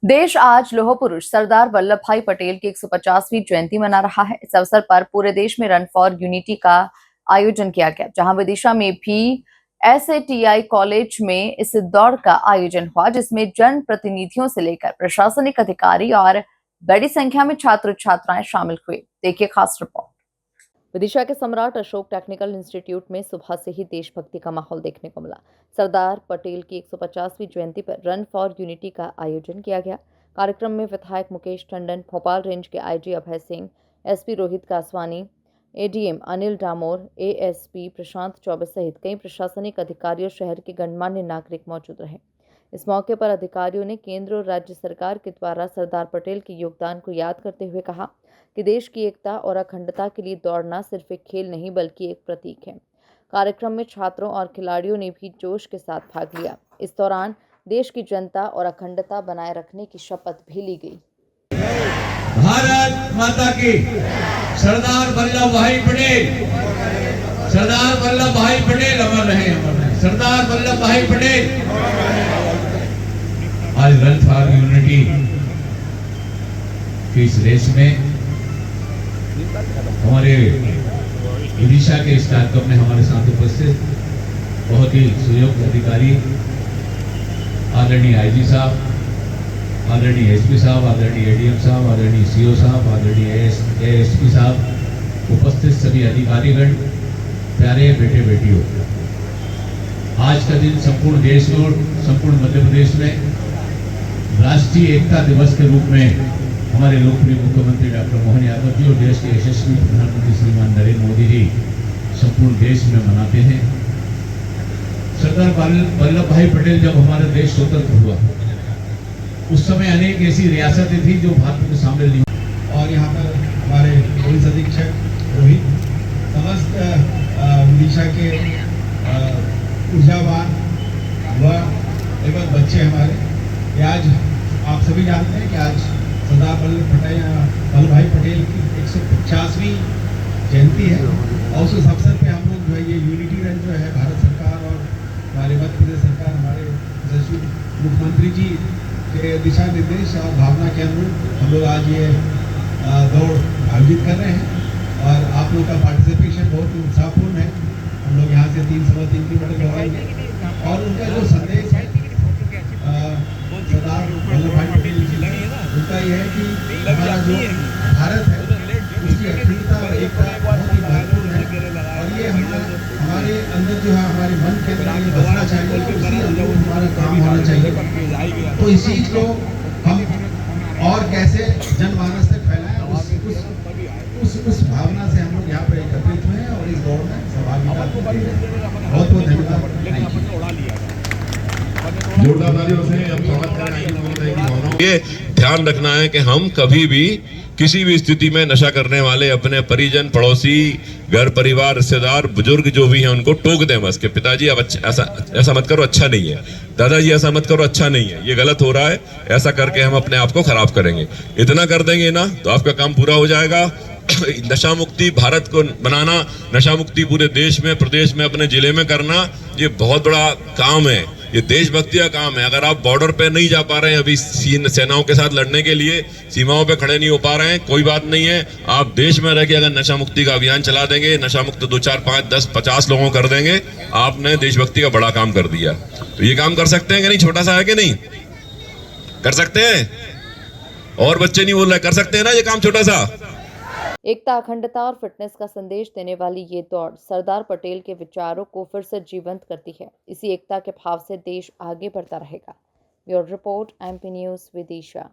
देश आज लौह पुरुष सरदार वल्लभ भाई पटेल की 150वीं जयंती मना रहा है। इस अवसर पर पूरे देश में रन फॉर यूनिटी का आयोजन किया गया, जहां विदिशा में भी एसएटीआई कॉलेज में इस दौड़ का आयोजन हुआ, जिसमें जन प्रतिनिधियों से लेकर प्रशासनिक अधिकारी और बड़ी संख्या में छात्र छात्राएं शामिल हुए। देखिए खास रिपोर्ट। विदिशा के सम्राट अशोक टेक्निकल इंस्टीट्यूट में सुबह से ही देशभक्ति का माहौल देखने को मिला। सरदार पटेल की 150वीं जयंती पर रन फॉर यूनिटी का आयोजन किया गया। कार्यक्रम में विधायक मुकेश टंडन, भोपाल रेंज के IG Abhay Singh, SP Rohit Kaswani, ADM Anil Damor, ASP Prashant Choubey सहित कई प्रशासनिक अधिकारी और शहर के गणमान्य नागरिक मौजूद रहे। इस मौके पर अधिकारियों ने केंद्र और राज्य सरकार के द्वारा सरदार पटेल के योगदान को याद करते हुए कहा कि देश की एकता और अखंडता के लिए दौड़ना सिर्फ एक खेल नहीं बल्कि एक प्रतीक है। कार्यक्रम में छात्रों और खिलाड़ियों ने भी जोश के साथ भाग लिया। इस दौरान देश की जनता और अखंडता बनाए रखने की शपथ भी ली गई। भारत माता की। सरदार वल्लभ भाई पटेल, सरदार वल्लभ भाई पटेल अमर रहे, अमर रहे। सरदार वल्लभ भाई पटेल। आज रन फॉर यूनिटी की इस रेस में हमारे विदिशा के इस कार्यक्रम में हमारे साथ उपस्थित बहुत ही सुयोग्य अधिकारी, आदरणीय आईजी साहब, आदरणीय एसपी साहब, आदरणीय एडीएम साहब, आदरणीय सीओ साहब, आदरणीय एएसपी साहब, उपस्थित सभी अधिकारीगण, प्यारे बेटे बेटियों, आज का दिन संपूर्ण देश और संपूर्ण मध्य प्रदेश में राष्ट्रीय एकता दिवस के रूप में हमारे लोकप्रिय मुख्यमंत्री डॉक्टर मोहन यादव जी और देश के यशस्वी प्रधानमंत्री श्रीमान नरेंद्र मोदी जी संपूर्ण देश में मनाते हैं। सरदार वल्लभ भाई पटेल जब हमारा देश स्वतंत्र हुआ, उस समय अनेक ऐसी रियासतें थी जो भारत में शामिल नहीं हुई। और यहाँ पर हमारे पुलिस अधीक्षक रोहित, समस्त विदिशा के ऊर्जावान व एवं बच्चे हमारे, आज आप सभी जानते हैं कि आज सरदार वल्लभ भाई पटेल की 150वीं जयंती है और उस अवसर पे हम लोग जो है ये यूनिटी रन जो है भारत सरकार और हमारे मध्य प्रदेश सरकार, हमारे यशस्वी मुख्यमंत्री जी के दिशा निर्देश और भावना के अनुरूप हम लोग आज ये दौड़ आयोजित कर रहे हैं और आप लोग का पार्टिसिपेशन बहुत ही उत्साहपूर्ण है। हम लोग यहाँ से 3-3 किलोमीटर दौड़ेंगे और उनका जो संदेश है सरदार वल्लभ भाई पटेल जी, उनका यह है कि हमारा जो भारत है उसकी अखंडता और एकता बहुत ही महत्वपूर्ण है और ये हमारे अंदर जो है हमारे मन के अंदर ये बसना चाहिए, उसी अनुरूप हमारा काम होना चाहिए। तो इस चीज को हम और कैसे जनमानस तक फैलाएं, उस भावना से हम लोग यहाँ पर एकत्रित हुए हैं और इस दौड़ में सहभागिता बहुत बहुत धन्यवाद। जोरदार तालियों से हम स्वागत करें। ये ध्यान रखना है कि हम कभी भी किसी भी स्थिति में नशा करने वाले अपने परिजन, पड़ोसी, घर परिवार, रिश्तेदार, बुजुर्ग जो भी हैं उनको टोक दें बस कि पिताजी अब ऐसा मत करो, अच्छा नहीं है, दादाजी ऐसा मत करो, अच्छा नहीं है, ये गलत हो रहा है, ऐसा करके हम अपने आप को खराब करेंगे। इतना कर देंगे ना तो आपका काम पूरा हो जाएगा। नशा मुक्ति भारत को बनाना, नशा मुक्ति पूरे देश में, प्रदेश में, अपने जिले में करना, ये बहुत बड़ा काम है, ये देशभक्ति का काम है। अगर आप बॉर्डर पे नहीं जा पा रहे हैं अभी सेनाओं के साथ लड़ने के लिए, सीमाओं पे खड़े नहीं हो पा रहे हैं, कोई बात नहीं है, आप देश में रह के अगर नशा मुक्ति का अभियान चला देंगे, नशा मुक्त 2, 4, 5, 10, 50 लोगों कर देंगे, आपने देशभक्ति का बड़ा काम कर दिया। तो ये काम कर सकते हैं कि नहीं? छोटा सा है कि नहीं? कर सकते हैं? और बच्चे नहीं बोल रहे, कर सकते हैं ना ये काम छोटा सा? एकता, अखंडता और फिटनेस का संदेश देने वाली ये दौड़ सरदार पटेल के विचारों को फिर से जीवंत करती है। इसी एकता के भाव से देश आगे बढ़ता रहेगा। Bureau report, MP news, Vidisha.